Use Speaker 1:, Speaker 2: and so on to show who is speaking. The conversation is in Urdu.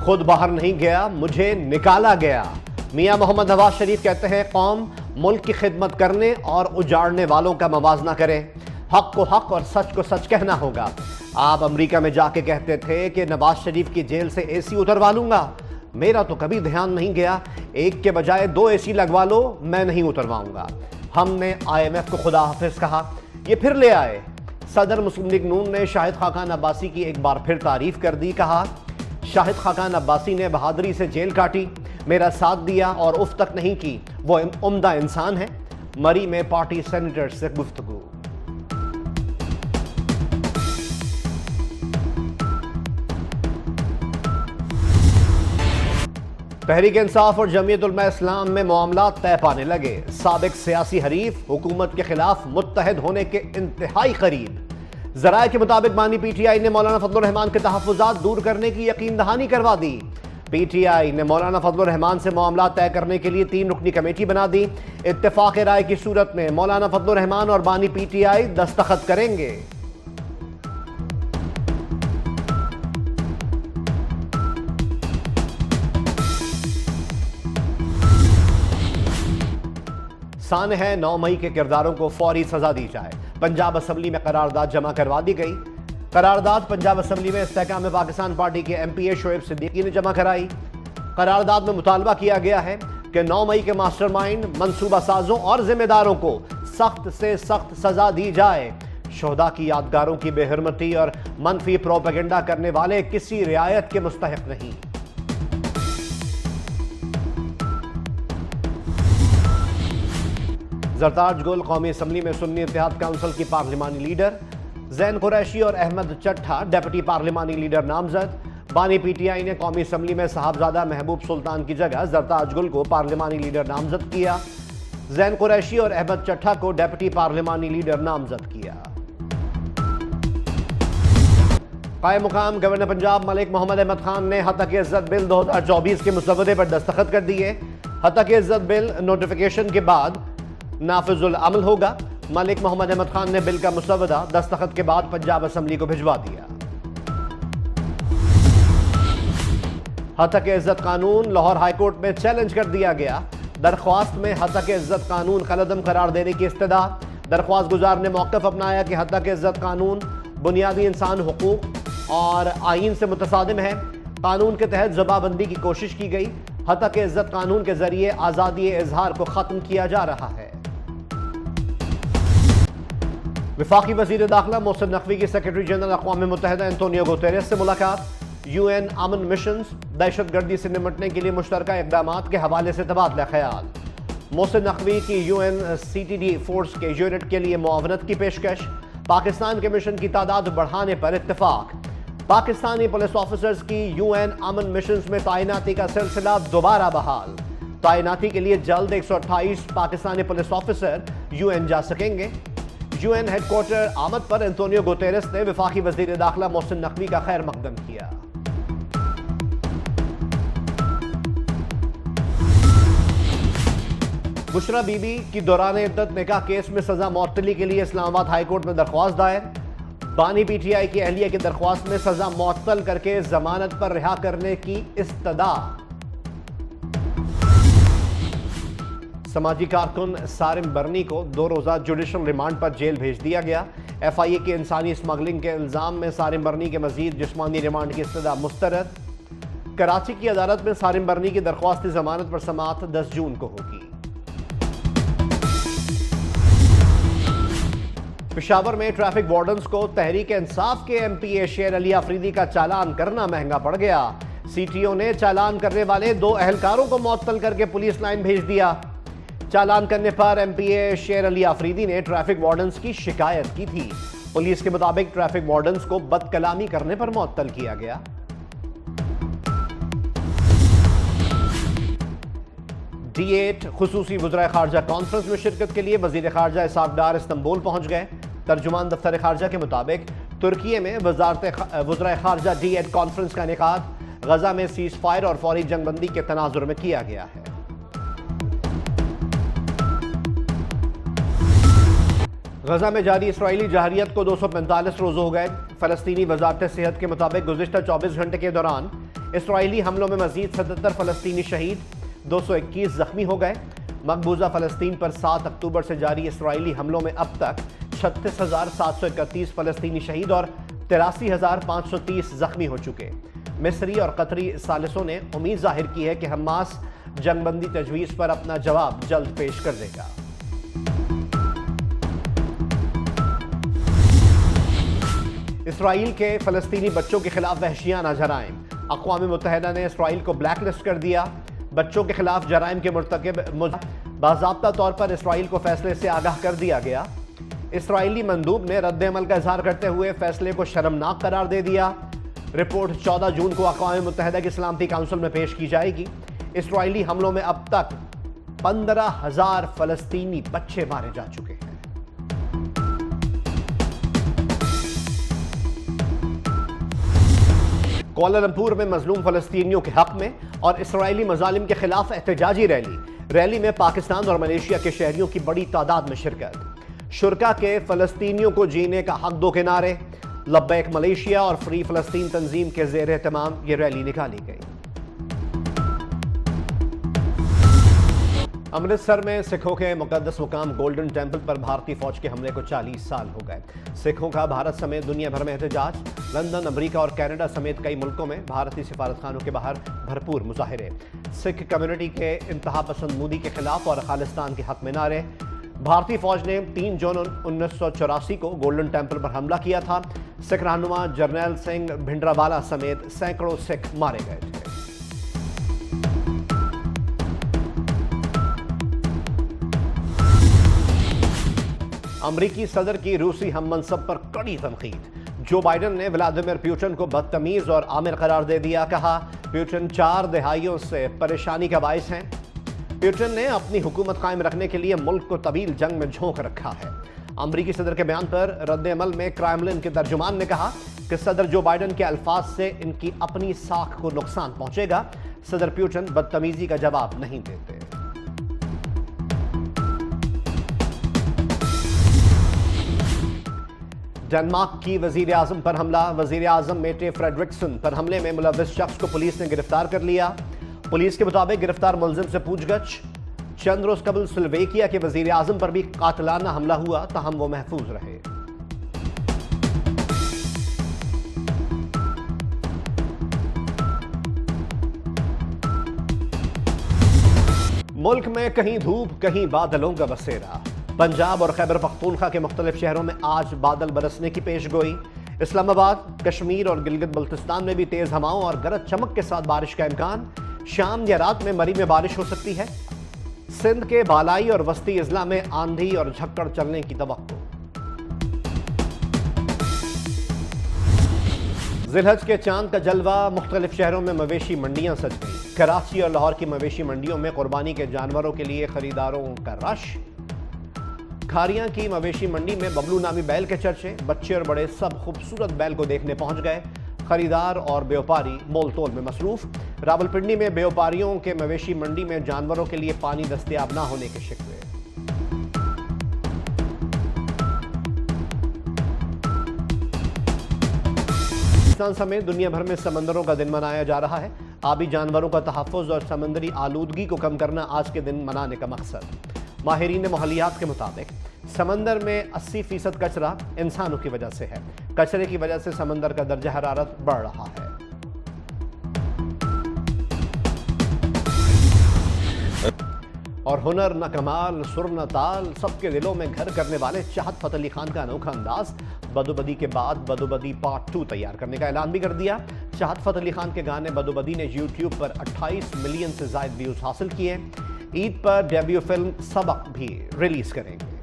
Speaker 1: خود باہر نہیں گیا، مجھے نکالا گیا۔ میاں محمد نواز شریف کہتے ہیں قوم ملک کی خدمت کرنے اور اجاڑنے والوں کا موازنہ کرے، حق کو حق اور سچ کو سچ کہنا ہوگا۔ آپ امریکہ میں جا کے کہتے تھے کہ نواز شریف کی جیل سے اے سی اتروا لوں گا، میرا تو کبھی دھیان نہیں گیا، ایک کے بجائے 2 اے سی لگوا لو، میں نہیں اترواؤں گا۔ ہم نے IMF کو خدا حافظ کہا، یہ پھر لے آئے۔ صدر مسلم لیگ نون نے شاہد خاقان عباسی کی ایک بار پھر تعریف کر دی، کہا شاہد خاقان عباسی نے بہادری سے جیل کاٹی، میرا ساتھ دیا اور اف تک نہیں کی، وہ عمدہ انسان ہے۔ مری میں پارٹی سینیٹر سے گفتگو۔ تحریک انصاف اور جمعیت علماء اسلام میں معاملات طے پانے لگے، سابق سیاسی حریف حکومت کے خلاف متحد ہونے کے انتہائی قریب۔ ذرائع کے مطابق بانی پی ٹی آئی نے مولانا فضل الرحمان کے تحفظات دور کرنے کی یقین دہانی کروا دی۔ پی ٹی آئی نے مولانا فضل الرحمان سے معاملات طے کرنے کے لیے 3 رکنی کمیٹی بنا دی۔ اتفاق رائے کی صورت میں مولانا فضل الرحمان اور بانی پی ٹی آئی دستخط کریں گے۔ سان ہے 9 مئی کے کرداروں کو فوری سزا دی جائے، پنجاب اسمبلی میں قرارداد جمع کروا دی گئی۔ قرارداد پنجاب اسمبلی میں استحکام پاکستان پارٹی کے ایم پی اے شعیب صدیقی نے جمع کرائی۔ قرارداد میں مطالبہ کیا گیا ہے کہ 9 مئی کے ماسٹر مائنڈ، منصوبہ سازوں اور ذمہ داروں کو سخت سے سخت سزا دی جائے۔ شہداء کی یادگاروں کی بے حرمتی اور منفی پروپیگنڈا کرنے والے کسی رعایت کے مستحق نہیں۔ زرتاج گل قومی اسمبلی میں سنی اتحاد کونسل کی پارلیمانی لیڈر، زین قریشی اور احمد چٹھا ڈیپٹی پارلیمانی لیڈر نامزد۔ بانی پی ٹی آئی نے قومی اسمبلی میں صاحبزادہ محبوب سلطان کی جگہ زرتاج گل کو پارلیمانی لیڈر نامزد کیا، زین قریشی اور احمد چٹھا کو ڈیپٹی پارلیمانی لیڈر نامزد کیا۔ قائم مقام گورنر پنجاب ملک محمد احمد خان نے حتیٰ کہ عزت بل 2024 کے مسودے پر دستخط کر دیے۔ حتیٰ کہ عزت بل نوٹیفیکیشن کے بعد نافذ العمل ہوگا۔ ملک محمد احمد خان نے بل کا مسودہ دستخط کے بعد پنجاب اسمبلی کو بھجوا دیا۔ حتیٰ کہ عزت قانون لاہور ہائی کورٹ میں چیلنج کر دیا گیا۔ درخواست میں حتیٰ کہ عزت قانون قلعدم قرار دینے کی استدعا۔ درخواست گزار نے موقف اپنایا کہ حتیٰ کہ عزت قانون بنیادی انسان حقوق اور آئین سے متصادم ہے، قانون کے تحت زبابندی کی کوشش کی گئی، حتیٰ کہ عزت قانون کے ذریعے آزادی اظہار کو ختم کیا جا رہا ہے۔ وفاقی وزیر داخلہ محسن نقوی کی سیکرٹری جنرل اقوام متحدہ انتونیو گوتیرس سے ملاقات۔ یو این امن مشنز، دہشت گردی سے نمٹنے کے لیے مشترکہ اقدامات کے حوالے سے تبادلہ خیال۔ محسن نقوی کی U N C T D force کے یونٹ کے لیے معاونت کی پیشکش۔ پاکستان کے مشن کی تعداد بڑھانے پر اتفاق۔ پاکستانی پولیس آفیسرز کی یو این امن مشنز میں تعیناتی کا سلسلہ دوبارہ بحال۔ تعیناتی کے لیے جلد 128 Pakistani police officer U N جا سکیں گے۔ یو این ہیڈ کوارٹر آمد پر انتونیو گوتیرس نے وفاقی وزیر داخلہ محسن نقوی کا خیر مقدم کیا۔ بشرا بی بی کی دوران عدت نکاح کیس میں سزا معطلی کے لیے اسلام آباد ہائی کورٹ میں درخواست دائر۔ بانی پی ٹی آئی کی اہلیہ کی درخواست میں سزا معطل کر کے ضمانت پر رہا کرنے کی استدعا۔ سماجی کارکن سارم برنی کو 2 روزہ جوڈیشل ریمانڈ پر جیل بھیج دیا گیا۔ ایف آئی اے کی انسانی اسمگلنگ کے الزام میں سارم برنی کے مزید جسمانی ریمانڈ کی استدعا مسترد۔ کراچی کی عدالت میں سارم برنی کی درخواست ضمانت پر سماعت 10 جون کو ہوگی۔ پشاور میں ٹریفک وارڈنز کو تحریک انصاف کے ایم پی اے شیر علی آفریدی کا چالان کرنا مہنگا پڑ گیا۔ سی ٹی او نے چالان کرنے والے 2 اہلکاروں کو معطل کر کے پولیس لائن بھیج دیا۔ چالان کرنے پر ایم پی اے شیر علی آفریدی نے ٹریفک وارڈنز کی شکایت کی تھی۔ پولیس کے مطابق ٹریفک وارڈنز کو بد کلامی کرنے پر معطل کیا گیا۔ D8 خصوصی وزرائے خارجہ کانفرنس میں شرکت کے لیے وزیر خارجہ اسحاق ڈار استنبول پہنچ گئے۔ ترجمان دفتر خارجہ کے مطابق ترکیے میں وزرائے خارجہ D8 کانفرنس کا انعقاد غزہ میں سیز فائر اور فوری جنگ بندی کے تناظر میں کیا گیا ہے۔ غزہ میں جاری اسرائیلی جارحیت کو 245 روز ہو گئے۔ فلسطینی وزارت صحت کے مطابق گزشتہ 24 گھنٹے کے دوران اسرائیلی حملوں میں مزید 77 فلسطینی شہید، 221 زخمی ہو گئے۔ مقبوضہ فلسطین پر 7 اکتوبر سے جاری اسرائیلی حملوں میں اب تک 36,731 فلسطینی شہید اور 83,530 زخمی ہو چکے۔ مصری اور قطری ثالثوں نے امید ظاہر کی ہے کہ حماس جنگ بندی تجویز پر اپنا جواب جلد پیش کر دے گا۔ اسرائیل کے فلسطینی بچوں کے خلاف وحشیانہ جرائم، اقوام متحدہ نے اسرائیل کو بلیک لسٹ کر دیا۔ بچوں کے خلاف جرائم کے مرتکب باضابطہ طور پر اسرائیل کو فیصلے سے آگاہ کر دیا گیا۔ اسرائیلی مندوب نے رد عمل کا اظہار کرتے ہوئے فیصلے کو شرمناک قرار دے دیا۔ رپورٹ 14 جون کو اقوام متحدہ کی سلامتی کونسل میں پیش کی جائے گی۔ اسرائیلی حملوں میں اب تک 15,000 فلسطینی بچے مارے جا چکے ہیں۔ کوالالمپور میں مظلوم فلسطینیوں کے حق میں اور اسرائیلی مظالم کے خلاف احتجاجی ریلی میں پاکستان اور ملیشیا کے شہریوں کی بڑی تعداد میں شرکت۔ شرکا کے فلسطینیوں کو جینے کا حق دو کے نعرے، لبیک ملیشیا اور فری فلسطین تنظیم کے زیر اہتمام یہ ریلی نکالی گئی۔ امرتسر میں سکھوں کے مقدس مقام گولڈن ٹیمپل پر بھارتی فوج کے حملے کو 40 سال ہو گئے۔ سکھوں کا بھارت سمیت دنیا بھر میں احتجاج، لندن، امریکہ اور کینیڈا سمیت کئی ملکوں میں بھارتی سفارتخانوں کے باہر بھرپور مظاہرے۔ سکھ کمیونٹی کے انتہا پسند مودی کے خلاف اور خالصتان کے حق میں نعرے۔ بھارتی فوج نے 3 جون 1984 کو گولڈن ٹیمپل پر حملہ کیا تھا۔ سکھ رہنما جرنیل سنگھ بھنڈراوالا سمیت سینکڑوں سکھ مارے گئے تھے۔ امریکی صدر کی روسی ہم منصب پر کڑی تنقید۔ جو بائیڈن نے ولادیمیر پوٹن کو بدتمیز اور آمر قرار دے دیا، کہا پوٹن 4 دہائیوں سے پریشانی کا باعث ہیں۔ پوٹن نے اپنی حکومت قائم رکھنے کے لیے ملک کو طویل جنگ میں جھونک رکھا ہے۔ امریکی صدر کے بیان پر رد عمل میں کرائملن کے ترجمان نے کہا کہ صدر جو بائیڈن کے الفاظ سے ان کی اپنی ساکھ کو نقصان پہنچے گا۔ صدر پوٹن بدتمیزی کا جواب نہیں دیتے۔ ڈنمارک کی وزیر اعظم پر حملہ، وزیر اعظم میٹے فریڈرکسن پر حملے میں ملوث شخص کو پولیس نے گرفتار کر لیا۔ پولیس کے مطابق گرفتار ملزم سے پوچھ گچھ۔ چند روز قبل سلویکیا کے وزیر اعظم پر بھی قاتلانہ حملہ ہوا، تاہم وہ محفوظ رہے۔ ملک میں کہیں دھوپ کہیں بادلوں کا بسیرا۔ پنجاب اور خیبر پختونخوا کے مختلف شہروں میں آج بادل برسنے کی پیش گوئی۔ اسلام آباد، کشمیر اور گلگت بلتستان میں بھی تیز ہواؤں اور گرج چمک کے ساتھ بارش کا امکان۔ شام یا رات میں مری میں بارش ہو سکتی ہے۔ سندھ کے بالائی اور وسطی اضلاع میں آندھی اور جھکڑ چلنے کی توقع۔ ذی الحج کے چاند کا جلوہ، مختلف شہروں میں مویشی منڈیاں سج گئی۔ کراچی اور لاہور کی مویشی منڈیوں میں قربانی کے جانوروں کے لیے خریداروں کا رش۔ کھاریاں کی مویشی منڈی میں ببلو نامی بیل کے چرچے، بچے اور بڑے سب خوبصورت بیل کو دیکھنے پہنچ گئے۔ خریدار اور بیوپاری مول تول میں مصروف۔ راولپنڈی میں بیوپاریوں کے مویشی منڈی میں جانوروں کے لیے پانی دستیاب نہ ہونے کے شکوے۔ پاکستان سمیت دنیا بھر میں سمندروں کا دن منایا جا رہا ہے۔ آبی جانوروں کا تحفظ اور سمندری آلودگی کو کم کرنا آج کے دن منانے کا مقصد۔ ماہرین ماحولیات کے مطابق سمندر میں 80% کچرا انسانوں کی وجہ سے ہے۔ کچرے کی وجہ سے سمندر کا درجہ حرارت بڑھ رہا ہے۔ اور ہنر نہ کمال، سر نہ تال، سب کے دلوں میں گھر کرنے والے چاہت فتح علی خان کا انوکھا انداز۔ بدو بدی کے بعد بدو بدی پارٹ 2 تیار کرنے کا اعلان بھی کر دیا۔ چاہت فتح علی خان کے گانے بدو بدی نے یوٹیوب پر 28 ملین سے زائد ویوز حاصل کیے۔ عید پر ڈیبیو فلم سبق بھی ریلیز کریں گے۔